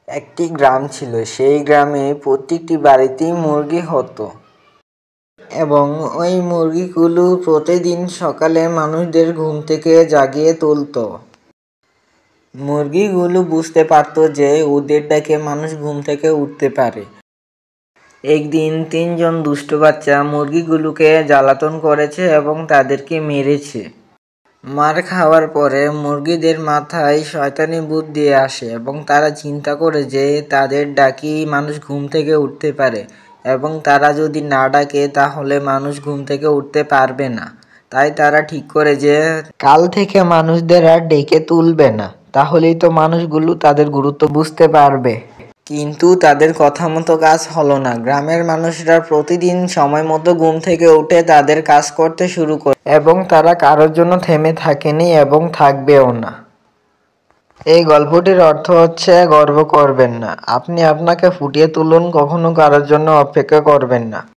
একটি গ্রাম ছিল। সেই গ্রামে প্রত্যেকটি বাড়িতেই মুরগি হতো এবং ওই মুরগিগুলো প্রতিদিন সকালে মানুষদের ঘুম থেকে জাগিয়ে তুলতো। মুরগিগুলো বুঝতে পারত যে ওদের ডাকে মানুষ ঘুম থেকে উঠতে পারে। একদিন ৩ জন দুষ্ট বাচ্চা মুরগিগুলোকে জ্বালাতন করেছে এবং তাদেরকে মেরেছে। মার খাওয়ার পরে মুরগিদের মাথায় শয়তানি বুদ্ধি আসে এবং তারা চিন্তা করে যে তাদের ডাকেই মানুষ ঘুম থেকে উঠতে পারে এবং তারা যদি না ডাকে তাহলে মানুষ ঘুম থেকে উঠতে পারবে না। তাই তারা ঠিক করে যে কাল থেকে মানুষদের আর ডেকে তুলবে না, তাহলেই তো মানুষগুলো তাদের গুরুত্ব বুঝতে পারবে। কিন্তু তাদের কথা মতো কাজ হলো না। গ্রামের মানুষরা প্রতিদিন সময় মতো ঘুম থেকে উঠে তাদের কাজ করতে শুরু করে এবং তারা কারোর জন্য থেমে থাকেনি এবং থাকবেও না। এই গল্পটির অর্থ হচ্ছে, গর্ব করবেন না, আপনি আপনাকে ফুটিয়ে তুলুন, কখনো কারোর জন্য অপেক্ষা করবেন না।